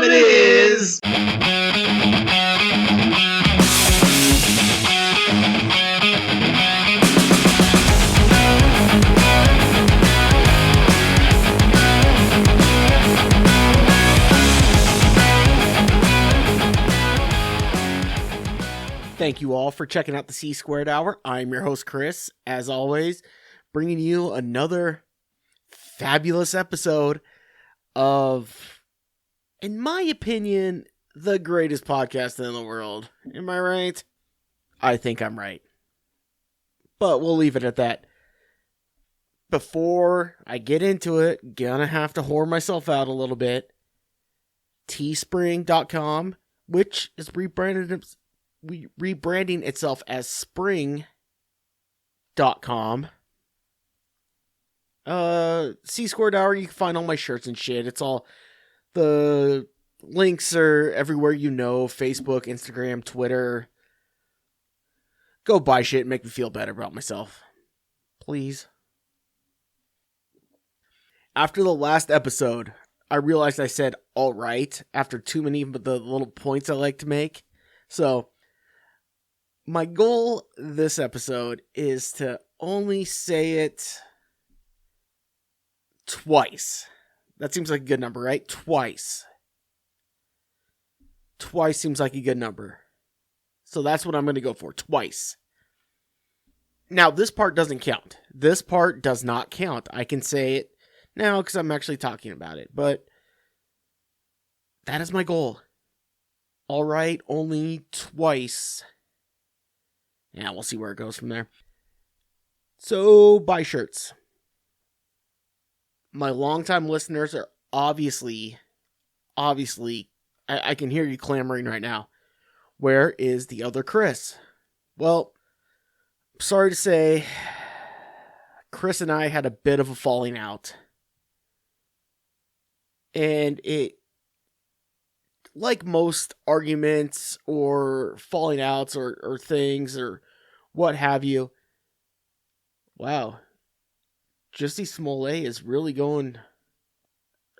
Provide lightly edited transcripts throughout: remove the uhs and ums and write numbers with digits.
time it is! Thank you all for checking out the C Squared Hour. I'm your host, Chris, as always, bringing you another fabulous episode of, in my opinion, the greatest podcast in the world. Am I right? I think I'm right. But we'll leave it at that. Before I get into it, gonna have to whore myself out a little bit. Teespring.com, which is rebranding itself as Spring.com. C Squared Hour, you can find all my shirts and shit. It's all, the links are everywhere, Facebook, Instagram, Twitter. Go buy shit and make me feel better about myself. Please. After the last episode, I realized I said alright after too many of the little points I like to make. So, my goal this episode is to only say it twice. That seems like a good number, right? Twice. Twice seems like a good number. So that's what I'm going to go for. Twice. Now, this part doesn't count. This part does not count. I can say it now because I'm actually talking about it. But that is my goal. Alright, only twice. Yeah, we'll see where it goes from there. So, buy shirts. My longtime listeners are obviously, I can hear you clamoring right now. Where is the other Chris? Well, sorry to say, Chris and I had a bit of a falling out. And it, like most arguments or falling outs or things or what have you, wow, Jussie Smollett is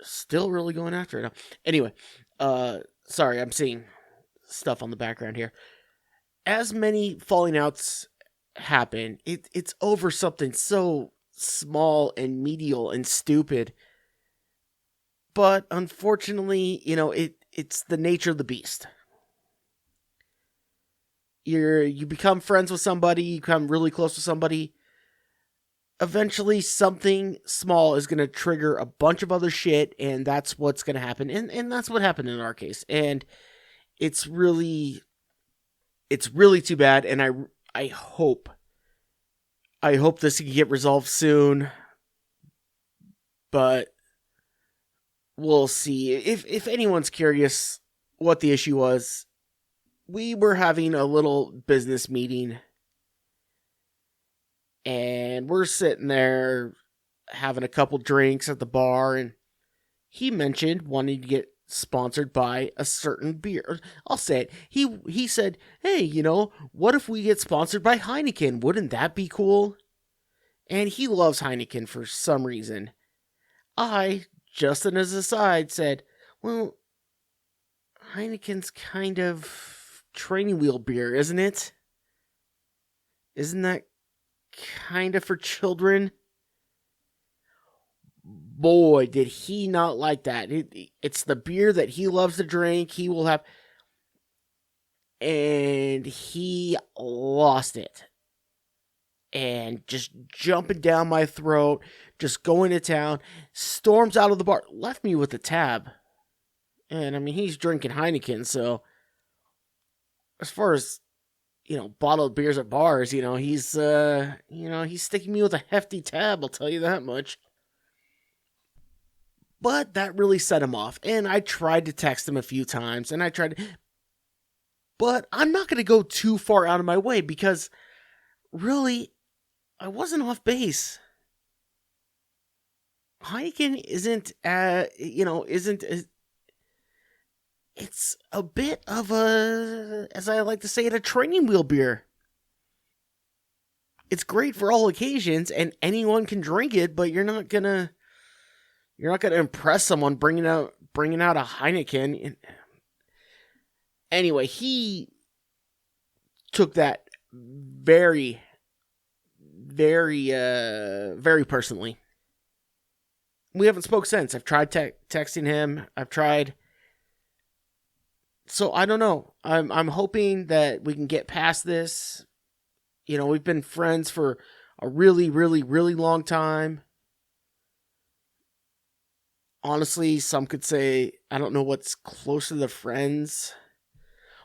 still really going after it. Anyway, sorry, I'm seeing stuff on the background here. As many falling outs happen, it's over something so small and medial and stupid. But unfortunately, it's the nature of the beast. You become friends with somebody, you become really close with somebody. Eventually, something small is going to trigger a bunch of other shit, and that's what's going to happen. And that's what happened in our case. And it's really too bad. And I hope this can get resolved soon. But we'll see. If anyone's curious what the issue was, we were having a little business meeting. And we're sitting there having a couple drinks at the bar. And he mentioned wanting to get sponsored by a certain beer. I'll say it. He said, hey, what if we get sponsored by Heineken? Wouldn't that be cool? And he loves Heineken for some reason. I, just as an aside, said, well, Heineken's kind of training wheel beer, isn't it? Isn't that kind of for children? Boy, did he not like that. It's the beer that he loves to drink. He will have... And he lost it. And just jumping down my throat, just going to town, storms out of the bar, left me with the tab. And, he's drinking Heineken, so as far as, bottled beers at bars, he's sticking me with a hefty tab, I'll tell you that much. But that really set him off, and I tried to text him a few times, but I'm not going to go too far out of my way, because really, I wasn't off base. Heineken isn't, it's a bit of a, as I like to say it, a training wheel beer. It's great for all occasions, and anyone can drink it, but you're not gonna impress someone bringing out bringing out a Heineken. Anyway, he took that very, very, very personally. We haven't spoke since. I've tried texting him. I've tried. So I don't know. I'm hoping that we can get past this. You know, we've been friends for a really, really, really long time. Honestly, some could say, I don't know what's closer to friends.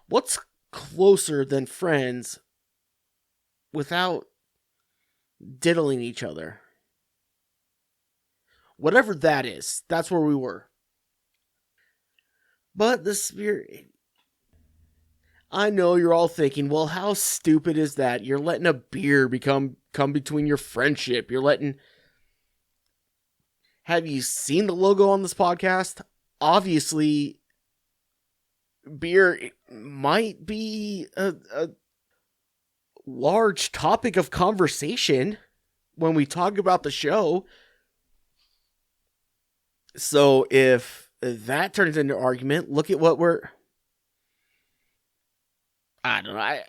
What's closer than friends without diddling each other? Whatever that is, that's where we were. But the spirit... I know you're all thinking, well, how stupid is that? You're letting a beer come between your friendship. You're letting... Have you seen the logo on this podcast? Obviously, beer might be a large topic of conversation when we talk about the show. So if that turns into an argument, look at what we're... I don't know.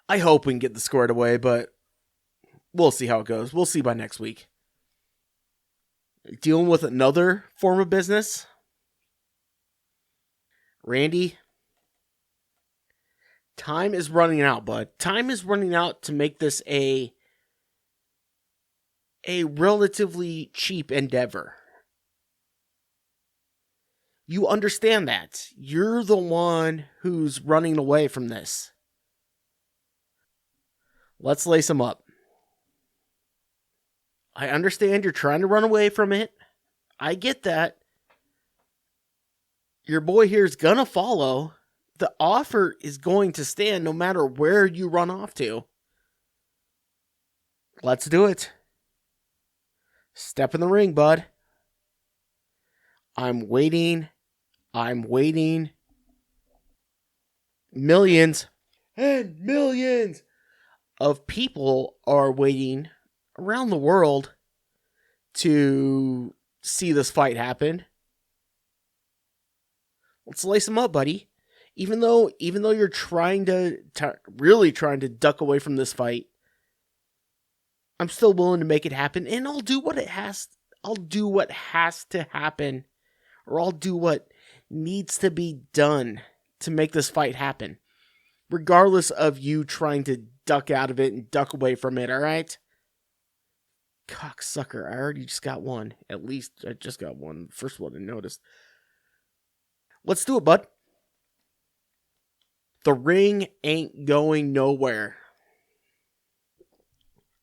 I hope we can get this squared away, but we'll see how it goes. We'll see by next week. Dealing with another form of business. Randy, time is running out, bud. Time is running out to make this a relatively cheap endeavor. You understand that. You're the one who's running away from this. Let's lace them up. I understand you're trying to run away from it. I get that. Your boy here is going to follow. The offer is going to stand no matter where you run off to. Let's do it. Step in the ring, bud. I'm waiting. Millions and millions of people are waiting around the world to see this fight happen. Let's lace them up, buddy. Even though you're trying to really trying to duck away from this fight, I'm still willing to make it happen, and I'll do what has to happen, or I'll do what needs to be done to make this fight happen, regardless of you trying to duck out of it and duck away from it. All right, cocksucker! I already just got one. At least I just got one. First one I noticed. Let's do it, bud. The ring ain't going nowhere.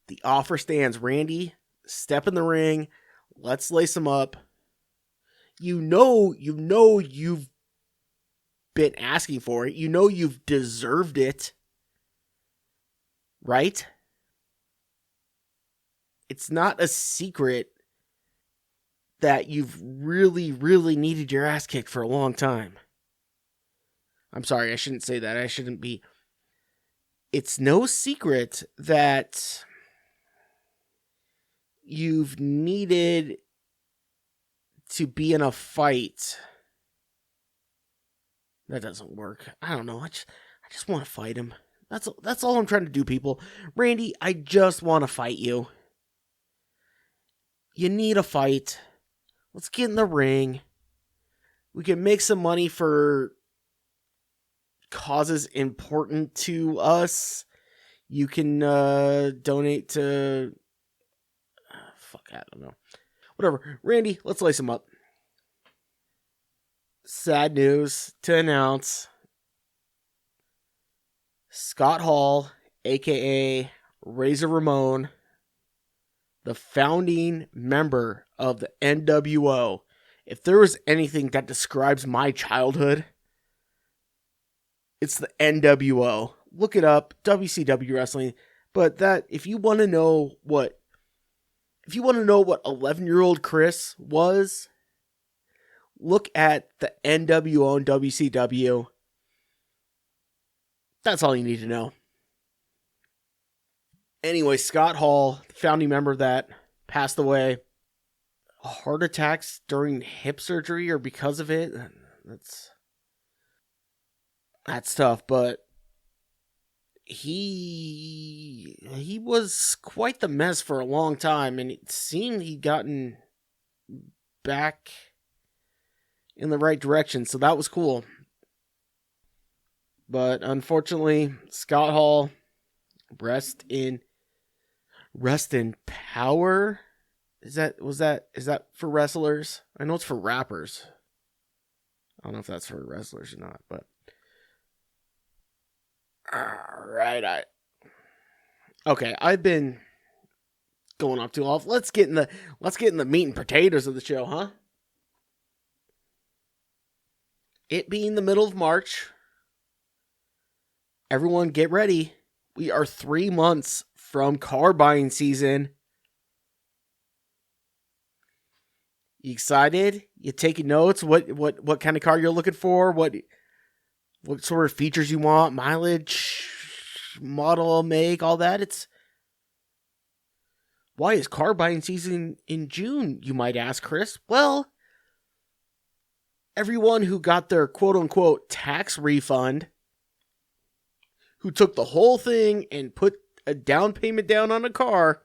The offer stands. Randy, step in the ring. Let's lace them up. You know you've been asking for it. You know you've deserved it. Right? It's not a secret that you've really, really needed your ass kicked for a long time. I'm sorry, I shouldn't say that. I shouldn't be. It's no secret that you've needed to be in a fight. That doesn't work. I don't know. I just want to fight him. That's all I'm trying to do, people. Randy, I just want to fight you. You need a fight. Let's get in the ring. We can make some money for causes important to us. You can donate to... I don't know. Whatever. Randy, let's lace him up. Sad news to announce. Scott Hall, a.k.a. Razor Ramon, the founding member of the NWO. If there was anything that describes my childhood, it's the NWO. Look it up, WCW Wrestling. But that, if you want to know what 11-year-old Chris was, look at the NWO and WCW. That's all you need to know. Anyway, Scott Hall, the founding member of that, passed away. heart attacks during hip surgery or because of it. That's tough, but he was quite the mess for a long time, and it seemed he'd gotten back in the right direction, so that was cool. But unfortunately, Scott Hall, rest in power. Is that for wrestlers? I know it's for rappers. I don't know if that's for wrestlers or not, but all right. Okay, I've been going off too long. Let's get in the meat and potatoes of the show, huh? It being the middle of March, everyone get ready. We are 3 months from car buying season. You excited? You taking notes? What kind of car you're looking for? What sort of features you want? Mileage, model, make, all that. Why is car buying season in June, you might ask, Chris? Well, everyone who got their quote-unquote tax refund, who took the whole thing and put a down payment down on a car,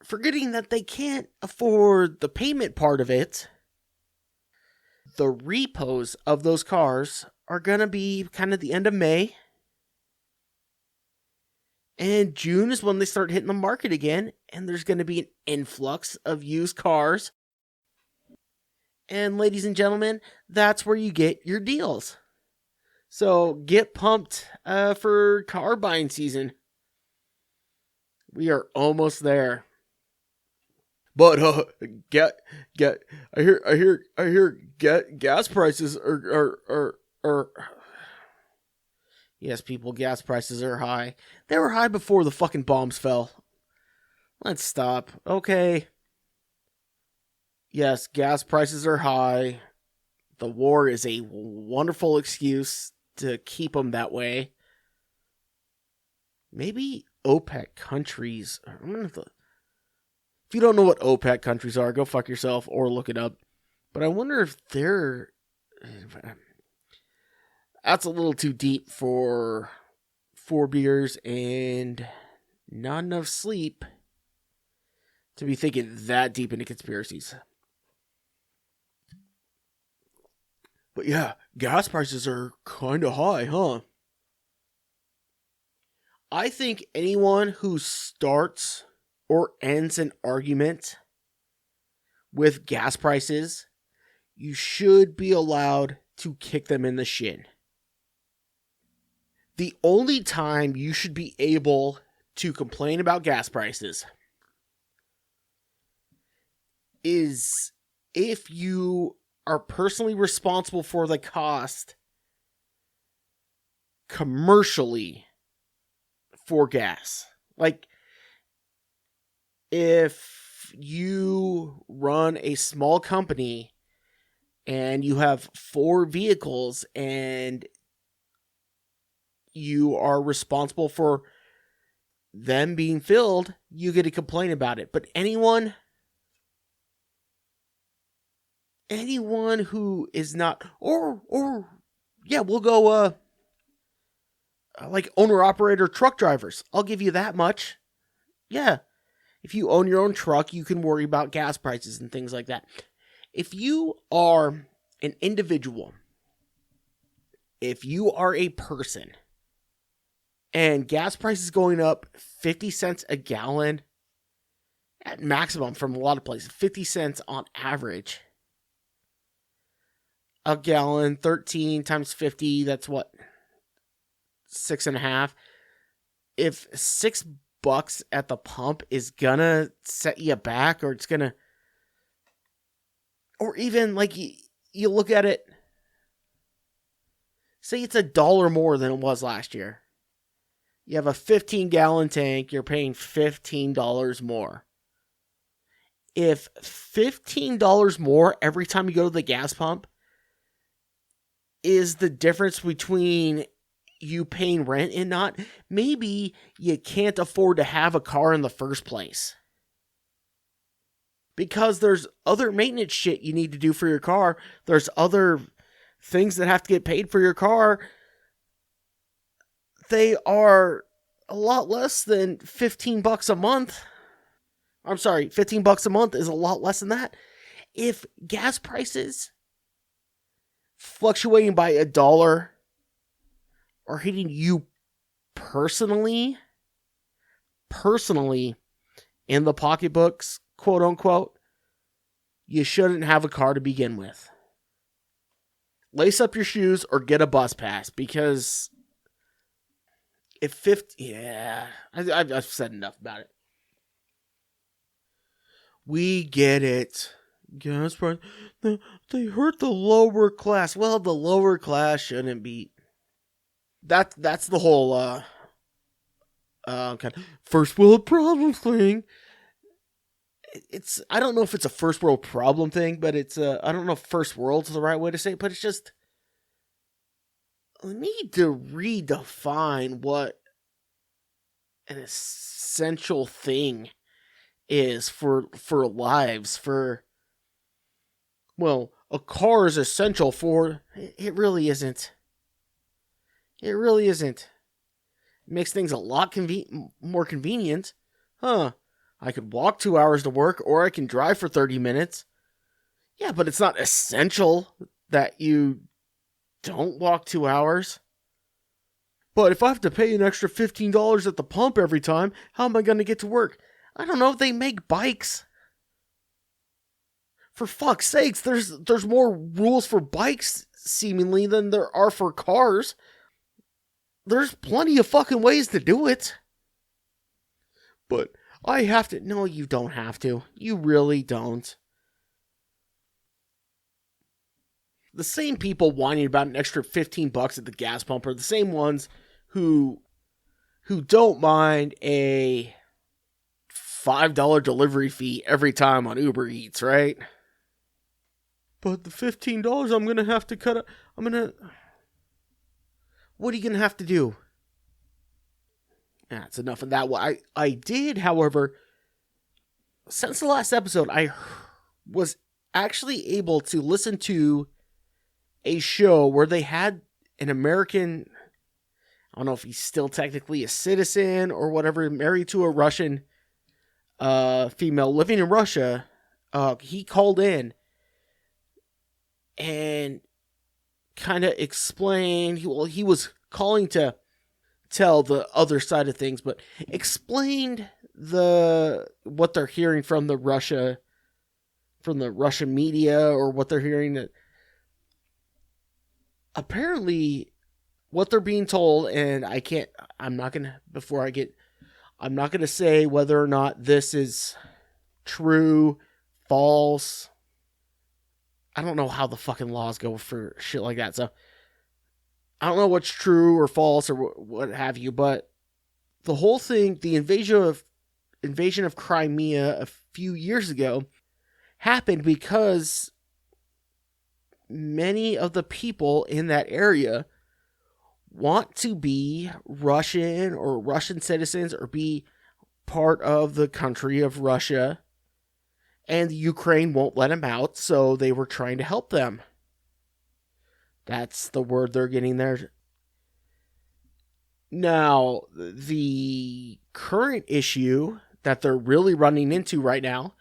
forgetting that they can't afford the payment part of it, the repos of those cars are going to be kind of the end of May. And June is when they start hitting the market again, and there's going to be an influx of used cars. And ladies and gentlemen, that's where you get your deals. So get pumped for car buying season. We are almost there. But I hear gas prices are yes, people, gas prices are high. They were high before the fucking bombs fell. Let's stop, okay? Yes, gas prices are high. The war is a wonderful excuse to keep them that way. Maybe OPEC countries. If you don't know what OPEC countries are, go fuck yourself or look it up. But I wonder if they're... That's a little too deep for 4 beers and not enough sleep to be thinking that deep into conspiracies. But yeah, gas prices are kind of high, huh? I think anyone who starts or ends an argument with gas prices, you should be allowed to kick them in the shin. The only time you should be able to complain about gas prices is if you are personally responsible for the cost commercially for gas. Like, if you run a small company and you have 4 vehicles and you are responsible for them being filled, you get to complain about it. But anyone who is not, or yeah, we'll go like owner-operator truck drivers. I'll give you that much. Yeah. If you own your own truck, you can worry about gas prices and things like that. If you are an individual, if you are a person, and gas prices going up 50 cents a gallon at maximum from a lot of places, 50 cents on average. A gallon, 13 times 50, that's what? 6.5. If $6 at the pump is gonna set you back, or it's gonna, or even like you look at it, say it's $1 more than it was last year. You have a 15-gallon tank, you're paying $15 more. If $15 more every time you go to the gas pump is the difference between you paying rent and not, maybe you can't afford to have a car in the first place. because there's other maintenance shit you need to do for your car. There's other things that have to get paid for your car. They are a lot less than $15 a month. I'm sorry, $15 a month is a lot less than that. If gas prices fluctuating by $1 are hitting you personally in the pocketbooks, quote unquote, you shouldn't have a car to begin with. Lace up your shoes or get a bus pass, because I've said enough about it. We get it. Gas price, they hurt the lower class. Well, the lower class shouldn't be. That's the whole kind of first world problem thing. I don't know if it's a first world problem thing, but I don't know if first world's the right way to say it, but it's just, we need to redefine what an essential thing is for lives, a car is essential for, it really isn't. It really isn't. It makes things a lot more convenient. I could walk 2 hours to work, or I can drive for 30 minutes. Yeah, but it's not essential that you don't walk 2 hours. But if I have to pay an extra $15 at the pump every time, how am I going to get to work? I don't know, they make bikes. For fuck's sakes, there's more rules for bikes, seemingly, than there are for cars. There's plenty of fucking ways to do it. But I have to. No, you don't have to. You really don't. The same people whining about an extra $15 at the gas pump are the same ones who don't mind a $5 delivery fee every time on Uber Eats, right? But the $15 I'm going to have to cut out. What are you going to have to do? That's enough of that. I did, however, since the last episode, I was actually able to listen to a show where they had an American, I don't know if he's still technically a citizen or whatever, married to a Russian female living in Russia. He called in and kind of explained, he was calling to tell the other side of things, but explained what they're hearing from the Russian media, or what they're hearing, that apparently what they're being told, and I'm not gonna say whether or not this is true, false. I don't know how the fucking laws go for shit like that, so I don't know what's true or false or what have you, but the whole thing, the invasion of Crimea a few years ago, happened because many of the people in that area want to be Russian or Russian citizens or be part of the country of Russia, and Ukraine won't let them out, so they were trying to help them. That's the word they're getting there. Now, the current issue that they're really running into right now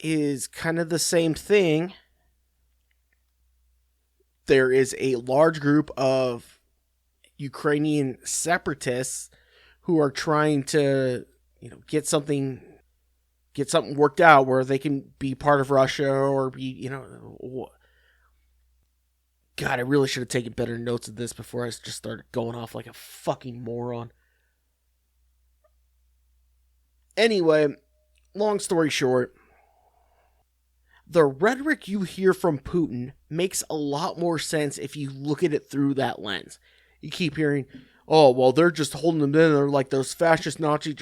is kind of the same thing. There is a large group of Ukrainian separatists who are trying to, get something worked out where they can be part of Russia or be, God, I really should have taken better notes of this before I just started going off like a fucking moron. Anyway, long story short, the rhetoric you hear from Putin makes a lot more sense if you look at it through that lens. You keep hearing, oh, well, they're just holding them in. They're like those fascist Nazis.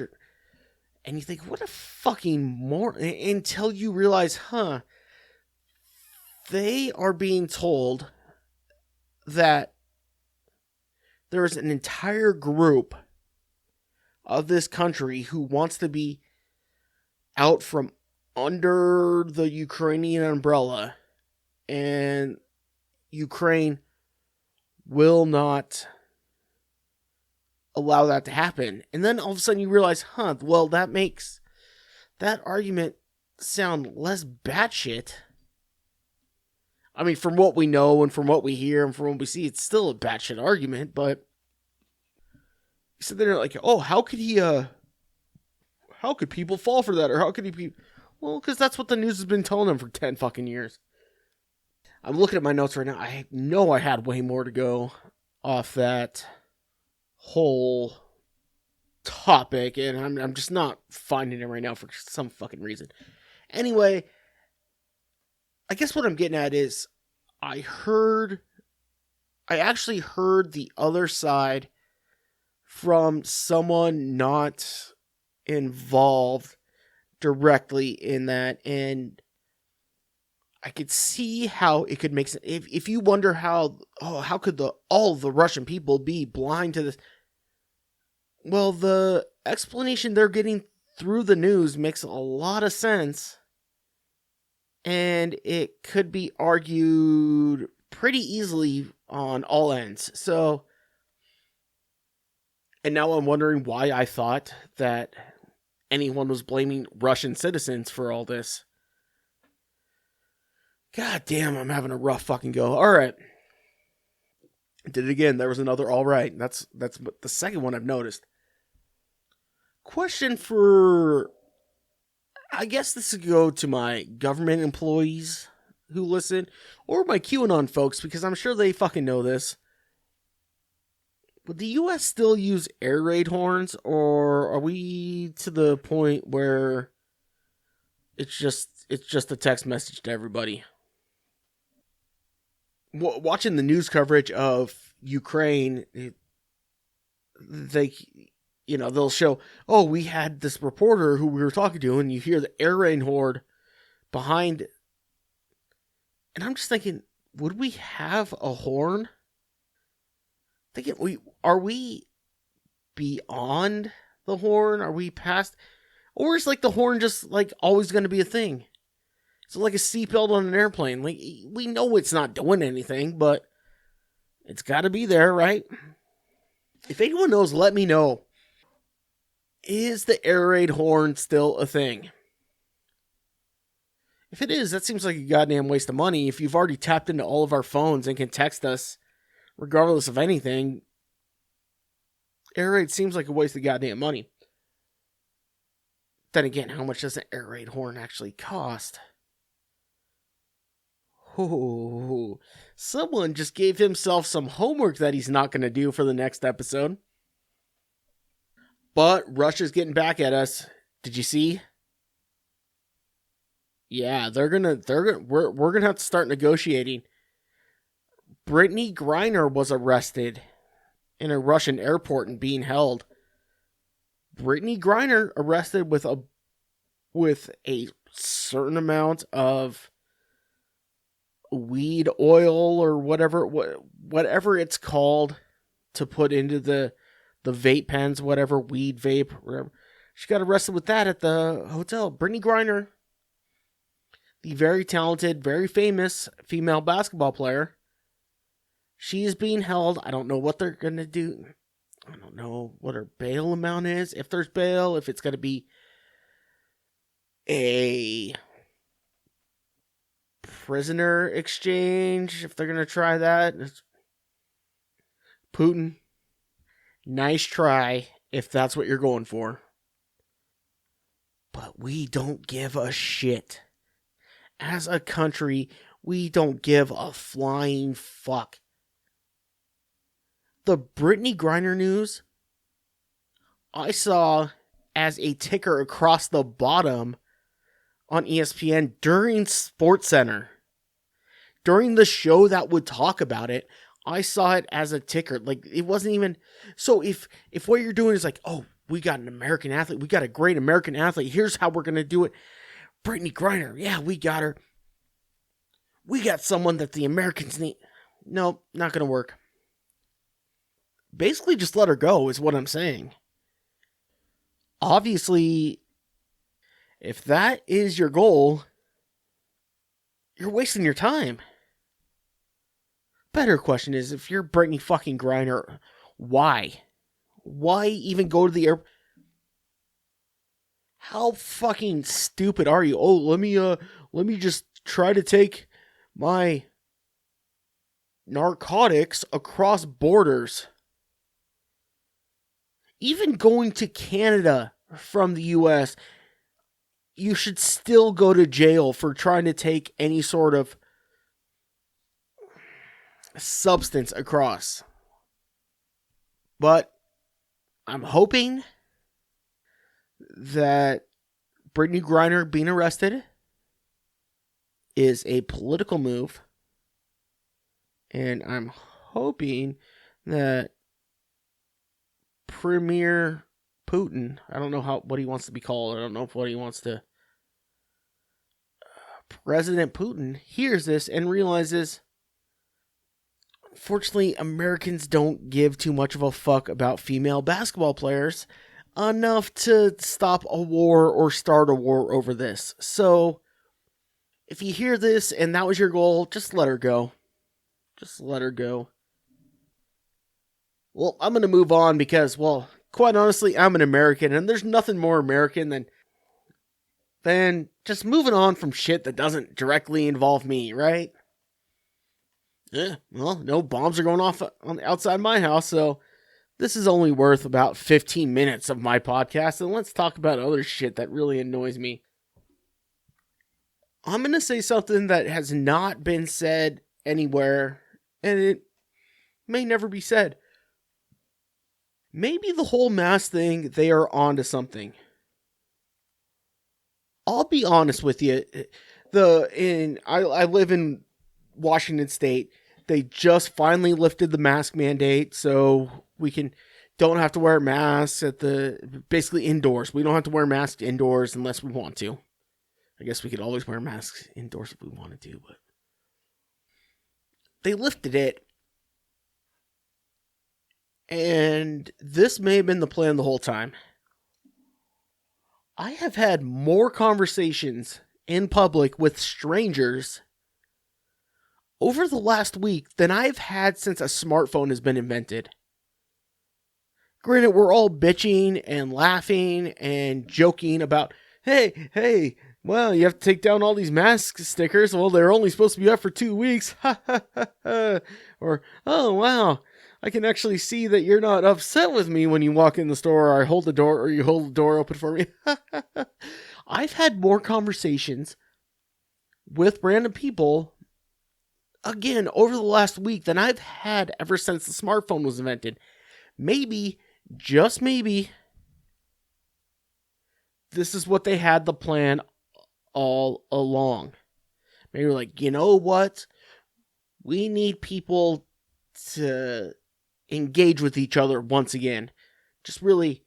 And you think, what a fucking moron. Until you realize, they are being told that there is an entire group of this country who wants to be out from under the Ukrainian umbrella, and Ukraine will not allow that to happen. And then all of a sudden you realize, well, that makes that argument sound less batshit. I mean, from what we know and from what we hear and from what we see, it's still a batshit argument, but so they're like, oh, how could people fall for that? Or how could he be? Well, because that's what the news has been telling them for 10 fucking years. I'm looking at my notes right now. I know I had way more to go off that whole topic, and I'm just not finding it right now for some fucking reason. Anyway, I guess what I'm getting at is I actually heard the other side from someone not involved directly in that, and I could see how it could make sense. If you wonder how could all the Russian people be blind to this? Well, the explanation they're getting through the news makes a lot of sense, and it could be argued pretty easily on all ends. So, and now I'm wondering why I thought that anyone was blaming Russian citizens for all this. God damn, I'm having a rough fucking go. All right. Did it again. There was another all right. That's the second one I've noticed. Question for, I guess this would go to my government employees who listen, or my QAnon folks, because I'm sure they fucking know this. Would the U.S. still use air raid horns, or are we to the point where it's just a text message to everybody? Watching the news coverage of Ukraine, they'll show, oh, we had this reporter who we were talking to, and you hear the air raid horn behind. And I'm just thinking, would we have a horn? Are we beyond the horn? Are we past? Or is like the horn just like always going to be a thing? It's like a seatbelt on an airplane. Like, we know it's not doing anything, but it's got to be there, right? If anyone knows, let me know. Is the air raid horn still a thing? If it is, that seems like a goddamn waste of money. If you've already tapped into all of our phones and can text us, regardless of anything, air raid seems like a waste of goddamn money. Then again, how much does an air raid horn actually cost? Oh, someone just gave himself some homework that he's not going to do for the next episode. But Russia's getting back at us. Did you see? Yeah, we're gonna have to start negotiating. Brittany Griner was arrested in a Russian airport and being held. Brittany Griner arrested with a certain amount of weed oil or whatever it's called to put into the vape pens, whatever, weed vape, whatever. She got arrested with that at the hotel. Brittany Griner, the very talented, very famous female basketball player, she is being held. I don't know what they're going to do. I don't know what her bail amount is. If there's bail, if it's going to be a prisoner exchange, if they're going to try that. Putin, nice try if that's what you're going for. But we don't give a shit. As a country, we don't give a flying fuck. The Brittany Griner news I saw as a ticker across the bottom on ESPN during SportsCenter. During the show that would talk about it, I saw it as a ticker. Like, it wasn't even... So if what you're doing is like, oh, we got an American athlete, we got a great American athlete, here's how we're going to do it. Brittany Griner, yeah, we got her. We got someone that the Americans need. Nope, not going to work. Basically, just let her go is what I'm saying. Obviously, If that is your goal, you're wasting your time. Better question is, if you're Brittany fucking Griner, why? Why even go to the airport? How fucking stupid are you? Oh, let me just try to take my narcotics across borders. Even going to Canada from the US, you should still go to jail for trying to take any sort of substance across. But I'm hoping that Brittany Griner being arrested is a political move. And I'm hoping that Premier Putin, I don't know what he wants to be called. I don't know what he wants to. President Putin hears this and realizes, unfortunately, Americans don't give too much of a fuck about female basketball players enough to stop a war or start a war over this. So, if you hear this and that was your goal, just let her go. Just let her go. Well, I'm going to move on because, well, quite honestly, I'm an American, and there's nothing more American than just moving on from shit that doesn't directly involve me, right? Yeah, well, no bombs are going off outside my house, so this is only worth about 15 minutes of my podcast, and let's talk about other shit that really annoys me. I'm going to say something that has not been said anywhere, and it may never be said. Maybe the whole mask thing, they are onto something. I'll be honest with you. I live in Washington State. They just finally lifted the mask mandate, so we don't have to wear masks basically indoors. We don't have to wear masks indoors unless we want to. I guess we could always wear masks indoors if we wanted to, but they lifted it. And this may have been the plan the whole time. I have had more conversations in public with strangers over the last week than I've had since a smartphone has been invented. Granted, we're all bitching and laughing and joking about, hey, well, you have to take down all these mask stickers. Well, they're only supposed to be up for 2 weeks. Or, oh, wow, I can actually see that you're not upset with me when you walk in the store, or I hold the door, or you hold the door open for me. I've had more conversations with random people, again, over the last week than I've had ever since the smartphone was invented. Maybe, just maybe, this is what they had the plan all along. Maybe we're like, you know what? We need people to engage with each other once again. Just really.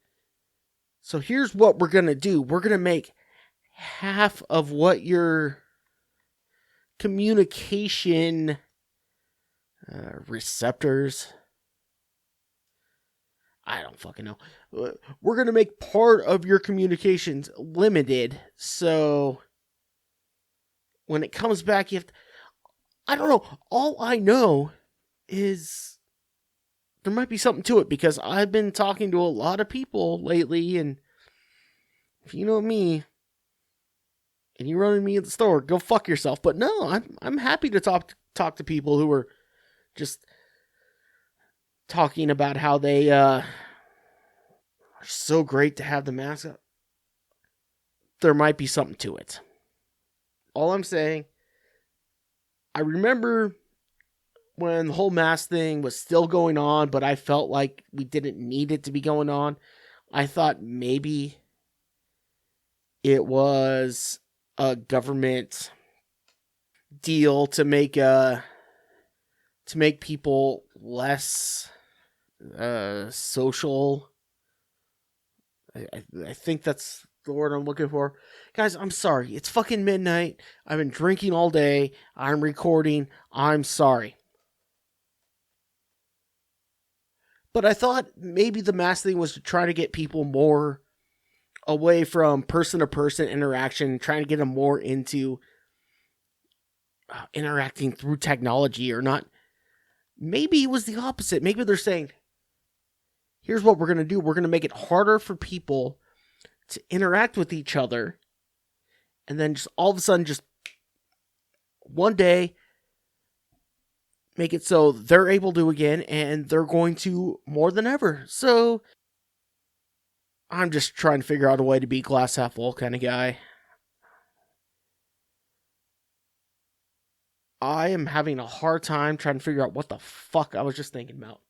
So here's what we're going to do. We're going to make half of what your communication receptors. I don't fucking know. We're going to make part of your communications limited. So when it comes back, you have to, I don't know. All I know is there might be something to it, because I've been talking to a lot of people lately, and if you know me and you run into me at the store, go fuck yourself. But no, I'm happy to talk to people who are just talking about how they are so great to have the mask up. There might be something to it. All I'm saying, I remember when the whole mask thing was still going on, but I felt like we didn't need it to be going on. I thought maybe it was a government deal to make people less social. I think that's the word I'm looking for. Guys, I'm sorry. It's fucking midnight. I've been drinking all day. I'm recording. I'm sorry. But I thought maybe the mask thing was to try to get people more away from person to person interaction, trying to get them more into interacting through technology or not. Maybe it was the opposite. Maybe they're saying, here's what we're going to do. We're going to make it harder for people to interact with each other. And then just all of a sudden, just one day, make it so they're able to again, and they're going to more than ever. So I'm just trying to figure out a way to be glass half full kind of guy. I am having a hard time trying to figure out what the fuck I was just thinking about.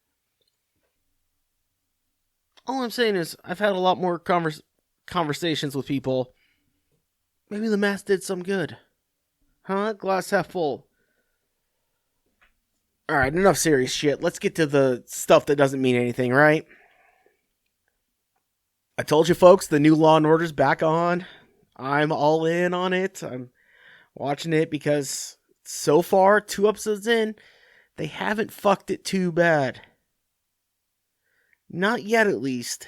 All I'm saying is I've had a lot more conversations with people. Maybe the mask did some good. Huh? Glass half full. Alright, enough serious shit. Let's get to the stuff that doesn't mean anything, right? I told you folks, the new Law & Order's back on. I'm all in on it. I'm watching it because so far, 2 episodes in, they haven't fucked it too bad. Not yet, at least.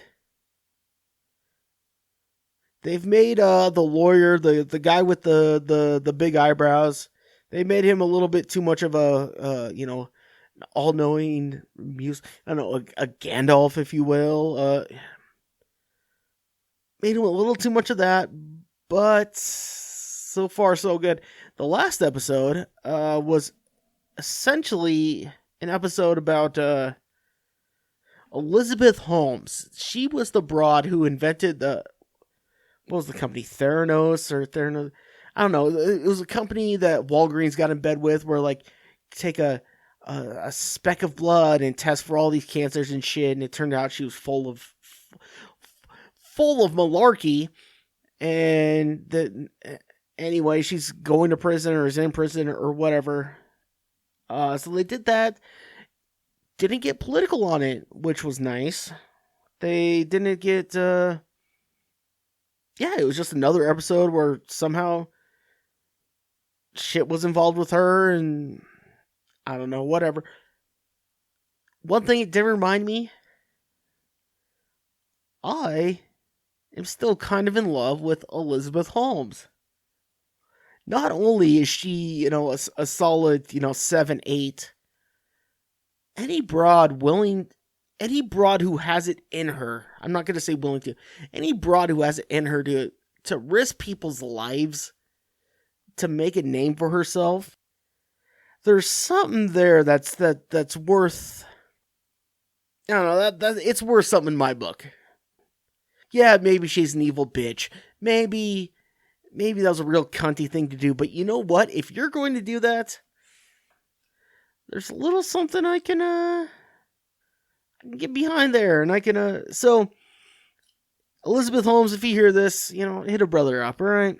They've made the lawyer, the guy with the big eyebrows, they made him a little bit too much of a, all-knowing muse. I don't know, a Gandalf, if you will. Made him a little too much of that, but so far so good. The last episode was essentially an episode about Elizabeth Holmes. She was the broad who invented what was the company? Theranos or Theranos? I don't know. It was a company that Walgreens got in bed with where, like, take a speck of blood and test for all these cancers and shit, and it turned out she was full of malarkey, and anyway, she's going to prison or is in prison or whatever. So they did that. Didn't get political on it, which was nice. They didn't get, it was just another episode where somehow shit was involved with her, and I don't know, whatever. One thing it did remind me, I am still kind of in love with Elizabeth Holmes. Not only is she, a solid, 7, 8, any broad who has it in her, I'm not going to say willing to, any broad who has it in her to risk people's lives to make a name for herself, there's something there that's worth, I don't know, that it's worth something in my book. Yeah, maybe she's an evil bitch. Maybe that was a real cunty thing to do, but you know what? If you're going to do that, there's a little something I can get behind there, and I can, so, Elizabeth Holmes, if you hear this, hit a brother up, alright?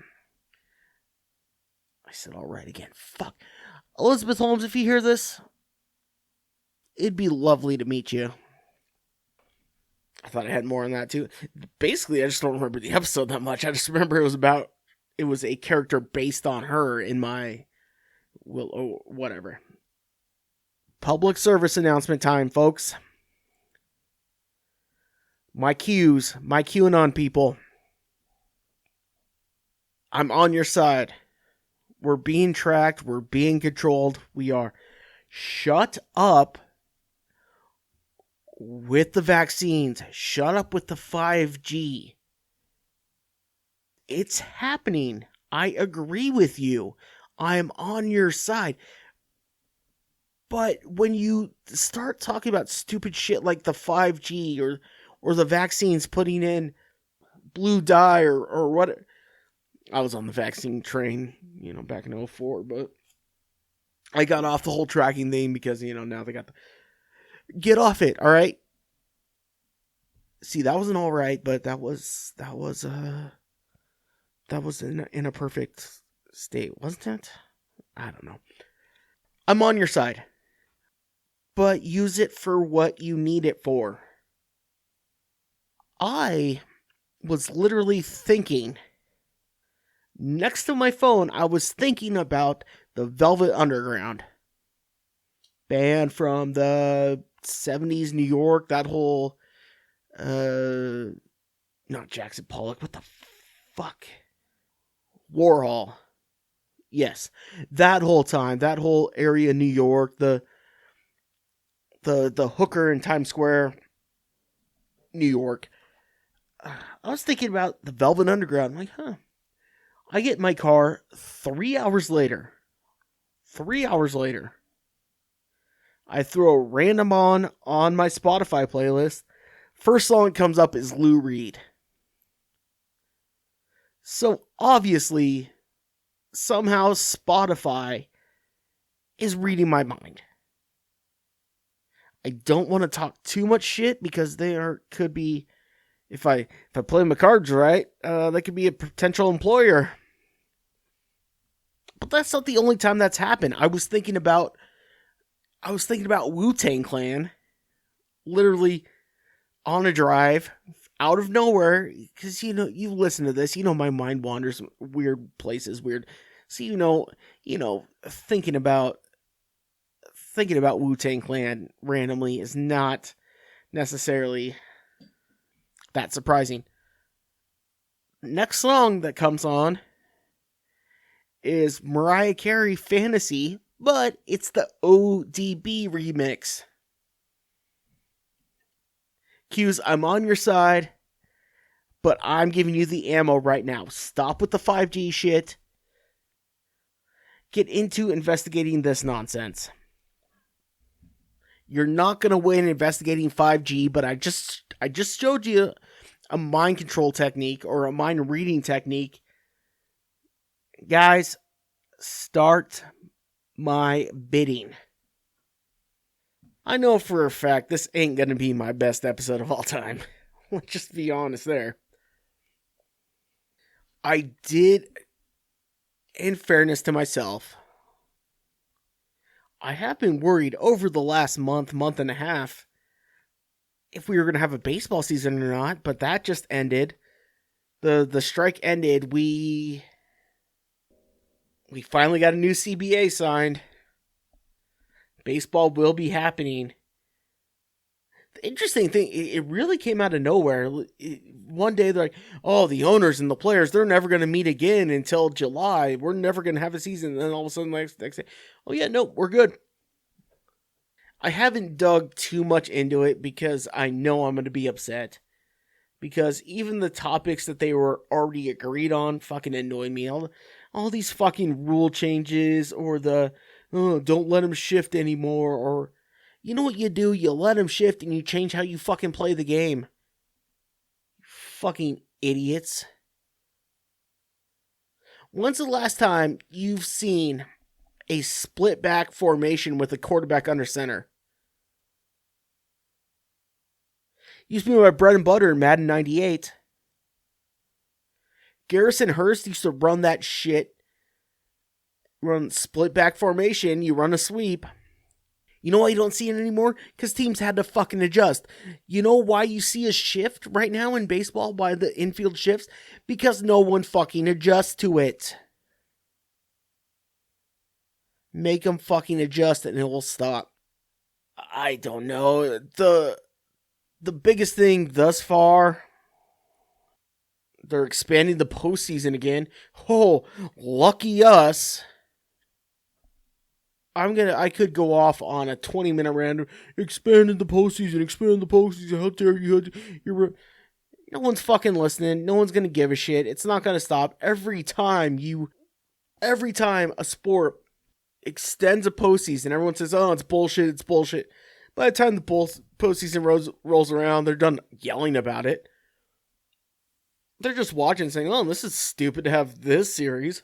I said alright again, fuck. Elizabeth Holmes, if you hear this, it'd be lovely to meet you. I thought I had more on that too. Basically, I just don't remember the episode that much. I just remember it was a character based on her in my, whatever. Public service announcement time, folks. My QAnon people. I'm on your side. We're being tracked. We're being controlled. We are. Shut up with the vaccines. Shut up with the 5G. It's happening. I agree with you. I'm on your side. But when you start talking about stupid shit like the 5G or the vaccines putting in blue dye or what, I was on the vaccine train, back in 2004, but I got off the whole tracking thing because, now they got get off it, all right? See, that wasn't all right, but that was in a perfect state, wasn't it? I don't know. I'm on your side. But use it for what you need it for. I was literally thinking, next to my phone, I was thinking about the Velvet Underground. Band from the 70s New York, that whole Not Jackson Pollock. What the fuck? Warhol. Yes. That whole time, that whole area, New York, the hooker in Times Square, New York. I was thinking about the Velvet Underground. I'm like, I get in my car 3 hours later. 3 hours later. I throw a random on my Spotify playlist. First song that comes up is Lou Reed. So obviously, somehow Spotify is reading my mind. I don't want to talk too much shit because could be, if I play my cards right, they could be a potential employer. But that's not the only time that's happened. I was thinking about Wu-Tang Clan, literally on a drive, out of nowhere, because you listen to this, my mind wanders weird places, weird. So thinking about Wu-Tang Clan randomly is not necessarily that surprising. Next song that comes on is Mariah Carey, Fantasy, but it's the ODB remix. Q's, I'm on your side, but I'm giving you the ammo right now. Stop with the 5G shit. Get into investigating this nonsense. You're not going to win investigating 5G, but I just showed you a mind control technique or a mind reading technique. Guys, start my bidding. I know for a fact this ain't going to be my best episode of all time. Let's just be honest there. I did, in fairness to myself, I have been worried over the last month and a half if we were going to have a baseball season or not, but that just ended. The strike ended. We finally got a new CBA signed. Baseball will be happening. The interesting thing, it really came out of nowhere. One day they're like, oh, the owners and the players, they're never going to meet again until July. We're never going to have a season. And then all of a sudden, next day, oh yeah, no, we're good. I haven't dug too much into it because I know I'm going to be upset. Because even the topics that they were already agreed on fucking annoy me. All these fucking rule changes or don't let them shift anymore, or you know what you do? You let them shift and you change how you fucking play the game. Fucking idiots. When's the last time you've seen a split back formation with a quarterback under center? Used to be my bread and butter in Madden 98. Garrison Hurst used to run that shit. Run split back formation, you run a sweep. You know why you don't see it anymore? Because teams had to fucking adjust. You know why you see a shift right now in baseball? Why the infield shifts? Because no one fucking adjusts to it. Make them fucking adjust and it will stop. I don't know. The biggest thing thus far, they're expanding the postseason again. Oh, lucky us. I could go off on a 20-minute rant. Expanding the postseason. How dare you? No one's fucking listening. No one's gonna give a shit. It's not gonna stop. Every time a sport extends a postseason, everyone says, "Oh, it's bullshit." By the time the postseason rolls around, they're done yelling about it. They're just watching, saying, "Oh, this is stupid to have this series."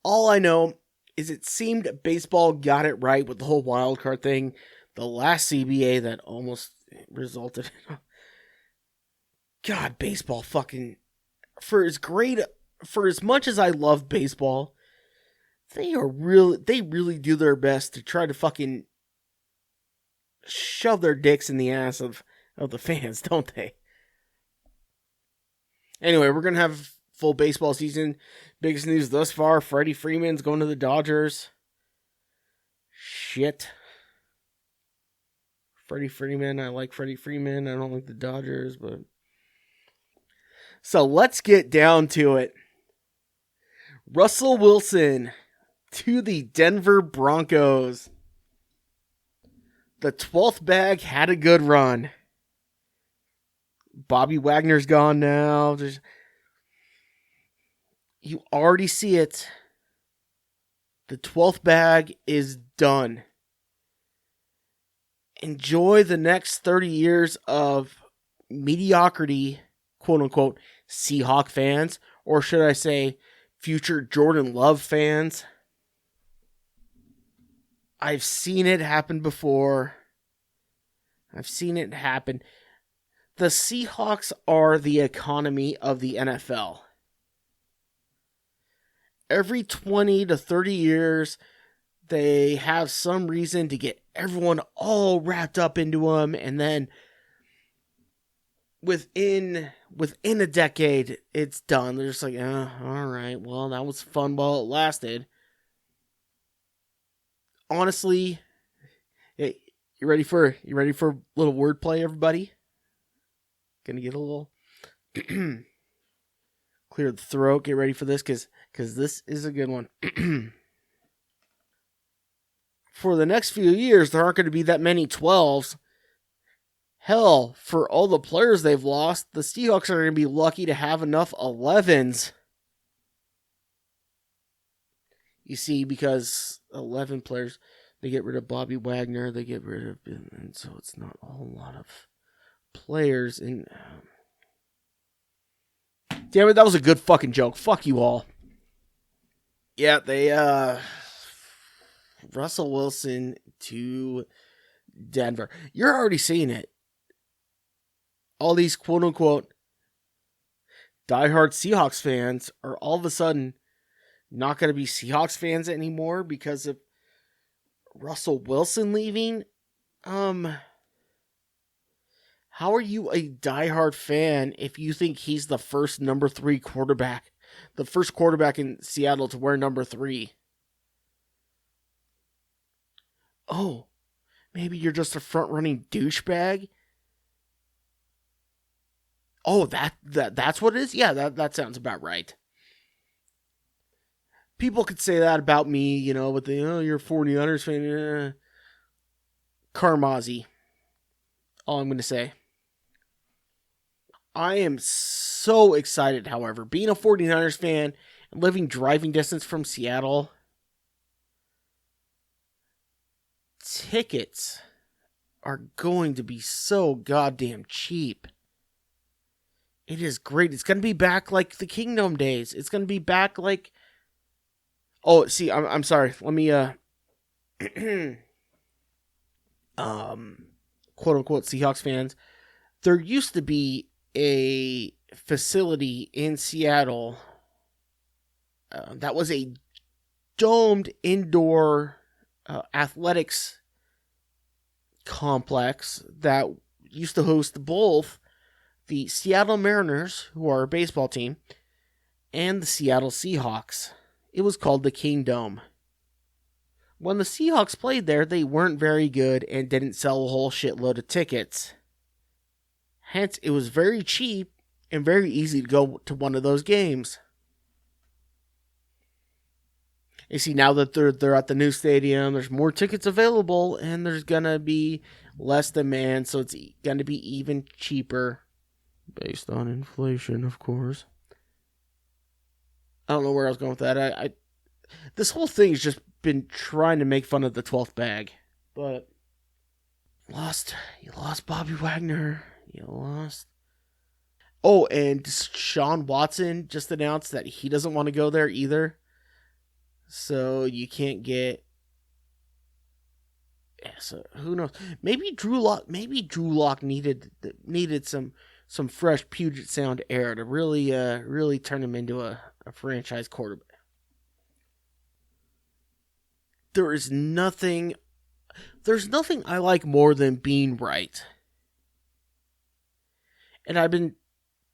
All I know is it seemed baseball got it right with the whole wild card thing. The last CBA that almost resulted in... God, baseball fucking... For as much as I love baseball, they really do their best to try to fucking shove their dicks in the ass of the fans, don't they? Anyway, we're going to have full baseball season. Biggest news thus far, Freddie Freeman's going to the Dodgers. Shit. Freddie Freeman, I like Freddie Freeman. I don't like the Dodgers, but So let's get down to it. Russell Wilson to the Denver Broncos. The 12th bag had a good run. Bobby Wagner's gone now. You already see it. The 12th bag is done. Enjoy the next 30 years of mediocrity, quote unquote, Seahawk fans, or should I say, future Jordan Love fans. I've seen it happen before. I've seen it happen. The Seahawks are the economy of the NFL. Every 20 to 30 years, they have some reason to get everyone all wrapped up into them, and then within a decade, it's done. They're just like, all right, well, that was fun while it lasted. Honestly, you ready for a little wordplay, everybody? Gonna get a little clear the throat. Get ready for this, because this is a good one. For the next few years, there aren't going to be that many 12s. Hell, for all the players they've lost, the Seahawks are going to be lucky to have enough 11s. You see, because 11 players, they get rid of Bobby Wagner, they get rid of, and so it's not a whole lot of players. And damn it, that was a good fucking joke. Fuck you all. Yeah, they Russell Wilson to Denver. You're already seeing it. All these quote unquote diehard Seahawks fans are all of a sudden not going to be Seahawks fans anymore because of Russell Wilson leaving. How are you a diehard fan if you think he's the first number 3 quarterback, the first quarterback in Seattle to wear number 3? Oh, maybe you're just a front-running douchebag? Oh, that's what it is? Yeah, that sounds about right. People could say that about me, with the, you're a 49ers fan. Carmazzi. All I'm going to say. I am so excited, however, being a 49ers fan and living driving distance from Seattle. Tickets are going to be so goddamn cheap. It is great. It's going to be back like the Kingdom days. It's going to be back like... Oh, see, I'm sorry. Let me, quote unquote Seahawks fans. There used to be a facility in Seattle that was a domed indoor athletics complex that used to host both the Seattle Mariners, who are a baseball team, and the Seattle Seahawks. It was called the Kingdome. When the Seahawks played there, they weren't very good and didn't sell a whole shitload of tickets. Hence, it was very cheap and very easy to go to one of those games. You see, now that they're at the new stadium, there's more tickets available, and there's going to be less demand, so it's going to be even cheaper. Based on inflation, of course. I don't know where I was going with that. This whole thing has just been trying to make fun of the 12th bag. But you lost Bobby Wagner. You lost. Oh, and Sean Watson just announced that he doesn't want to go there either. So you can't get... Yeah, so who knows? Maybe Drew Lock needed some fresh Puget Sound air to really turn him into a franchise quarterback. There's nothing I like more than being right. And I've been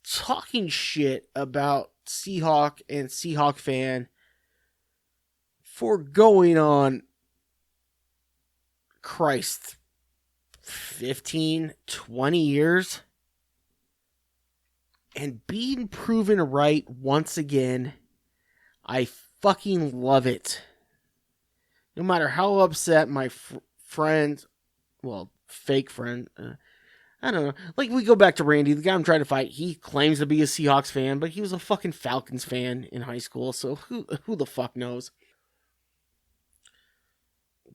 talking shit about Seahawk and Seahawk fan for going on, Christ, 15, 20 years. And being proven right once again, I fucking love it. No matter how upset my friend, well, fake friend, I don't know. Like, we go back to Randy, the guy I'm trying to fight. He claims to be a Seahawks fan, but he was a fucking Falcons fan in high school, so who the fuck knows?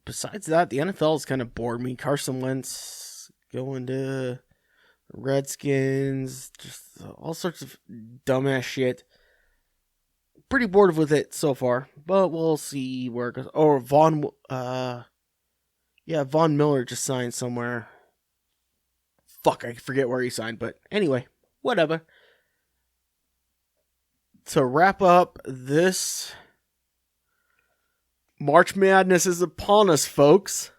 Besides that, the NFL has kind of bored me. Carson Wentz going to Redskins, just all sorts of dumbass shit. Pretty bored with it so far, but we'll see where it goes. Oh, Von Miller just signed somewhere. Fuck, I forget where he signed, but anyway, whatever. To wrap up, this March Madness is upon us, folks.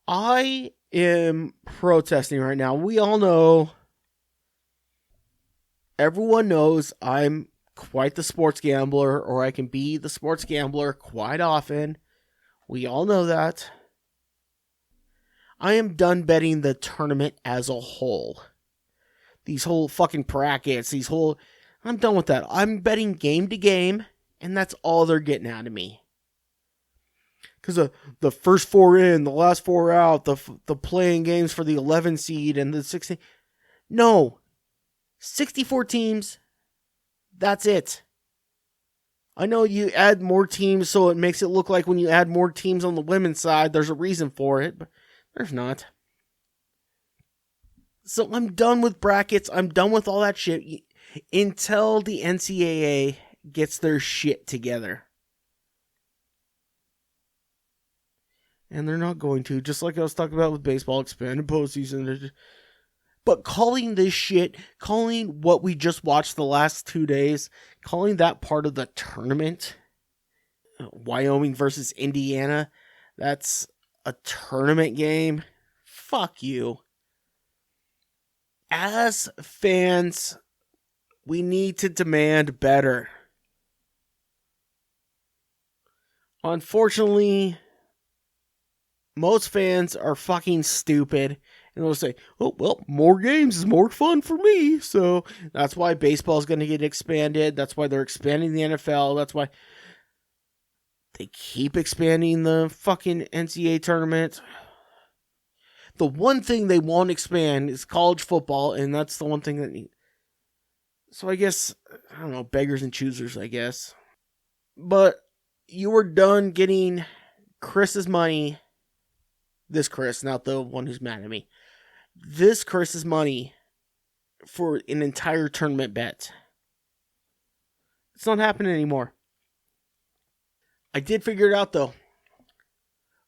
I am protesting right now. We all know, everyone knows I'm quite the sports gambler, or I can be the sports gambler quite often. We all know that. I am done betting the tournament as a whole. These whole fucking brackets, I'm done with that. I'm betting game to game, and that's all they're getting out of me. Because the first 4 in, the last 4 out, the playing games for the 11 seed and the 16. No. 64 teams. That's it. I know you add more teams so it makes it look like when you add more teams on the women's side, there's a reason for it, but there's not. So I'm done with brackets. I'm done with all that shit until the NCAA gets their shit together. And they're not going to, just like I was talking about with baseball, expanded postseason. But calling this shit, calling what we just watched the last 2 days, calling that part of the tournament, Wyoming versus Indiana, that's a tournament game. Fuck you. As fans, we need to demand better. Unfortunately, most fans are fucking stupid. And they'll say, oh, well, more games is more fun for me. So that's why baseball is going to get expanded. That's why they're expanding the NFL. That's why they keep expanding the fucking NCAA tournament. The one thing they won't expand is college football. And that's the one thing that... So I guess, I don't know, beggars and choosers, I guess. But you were done getting Chris's money. This Chris, not the one who's mad at me. This Chris's money for an entire tournament bet. It's not happening anymore. I did figure it out though.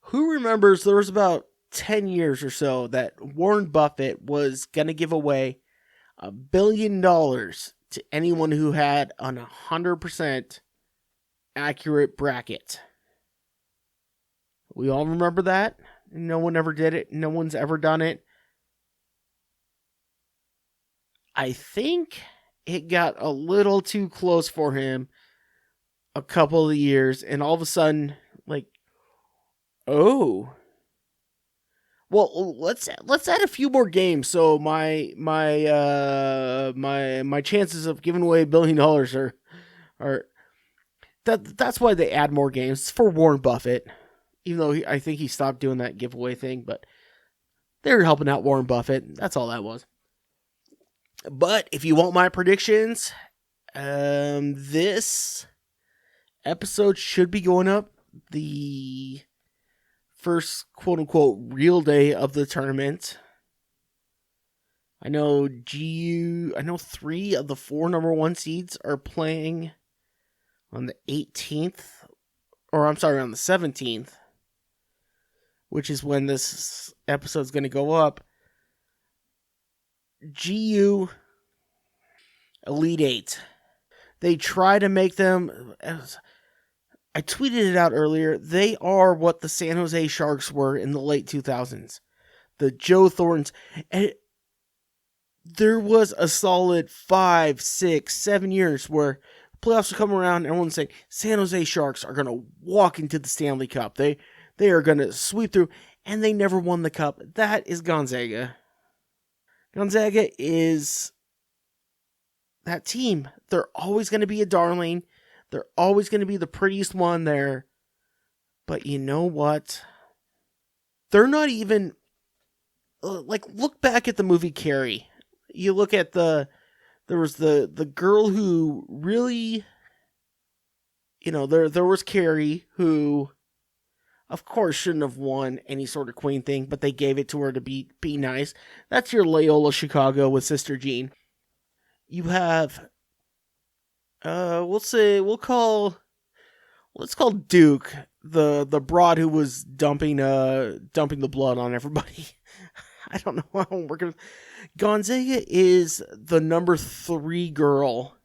Who remembers there was about 10 years or so that Warren Buffett was going to give away $1 billion to anyone who had an 100% accurate bracket? We all remember that. No one ever did it. No one's ever done it. I think it got a little too close for him a couple of years, and all of a sudden, like, oh, well, let's add a few more games. So my chances of giving away $1 billion are that's why they add more games. It's for Warren Buffett. Even though I think he stopped doing that giveaway thing, but they were helping out Warren Buffett. That's all that was. But if you want my predictions, this episode should be going up the first quote-unquote real day of the tournament. I know 3 of the 4 number 1 seeds are playing on the 18th, or I'm sorry, on the 17th. Which is when this episode's going to go up. GU Elite 8. They try to make them... I tweeted it out earlier. They are what the San Jose Sharks were in the late 2000s. The Joe Thorntons. And there was a solid 5, 6, 7 years where playoffs would come around and everyone would say, San Jose Sharks are going to walk into the Stanley Cup. They are going to sweep through, and they never won the cup. That is Gonzaga. Gonzaga is that team. They're always going to be a darling. They're always going to be the prettiest one there. But you know what? They're not even... Like, look back at the movie Carrie. You look at there was the girl who really... You know, there was Carrie, who, of course, shouldn't have won any sort of queen thing, but they gave it to her to be nice. That's your Loyola Chicago with Sister Jean. You have, let's call Duke the broad who was dumping the blood on everybody. I don't know how we're gonna. Gonzaga is the number 3 girl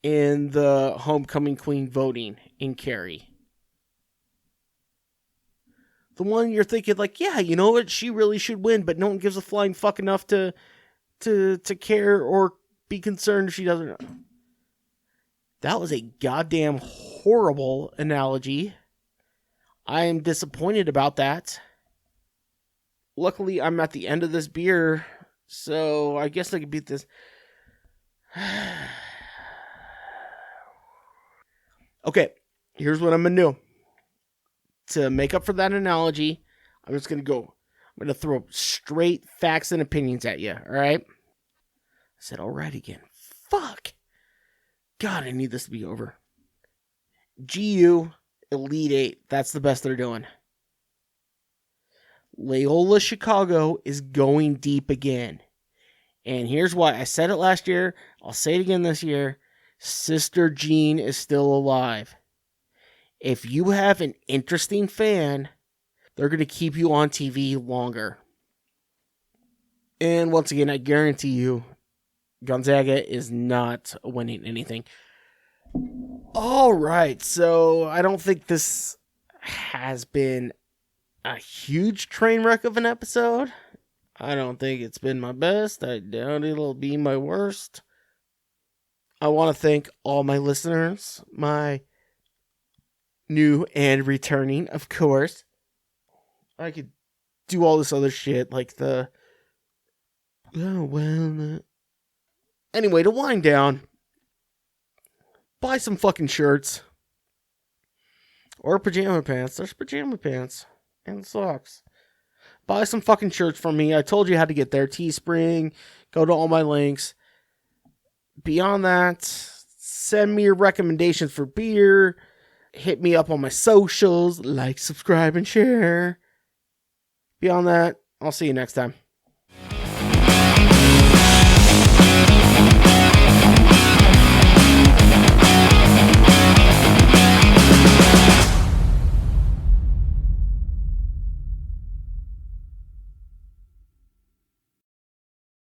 in the homecoming queen voting in Carrie. The one you're thinking, like, yeah, you know what, she really should win, but no one gives a flying fuck enough to care or be concerned if she doesn't. That was a goddamn horrible analogy. I am disappointed about that. Luckily, I'm at the end of this beer, so I guess I can beat this. Okay, here's what I'm going to do. To make up for that analogy, I'm just going to throw straight facts and opinions at you, alright? I said alright again. Fuck! God, I need this to be over. GU, Elite 8, that's the best they're doing. Loyola Chicago is going deep again. And here's why. I said it last year, I'll say it again this year. Sister Jean is still alive. If you have an interesting fan, they're going to keep you on TV longer. And once again, I guarantee you, Gonzaga is not winning anything. All right, so I don't think this has been a huge train wreck of an episode. I don't think it's been my best. I doubt it'll be my worst. I want to thank all my listeners, my new and returning, of course. I could do all this other shit, like the... Oh, well... Anyway, to wind down, buy some fucking shirts. Or pajama pants. There's pajama pants. And socks. Buy some fucking shirts from me. I told you how to get there. Teespring. Go to all my links. Beyond that, send me your recommendations for beer. Hit me up on my socials. Like, subscribe, and share. Beyond that, I'll see you next time.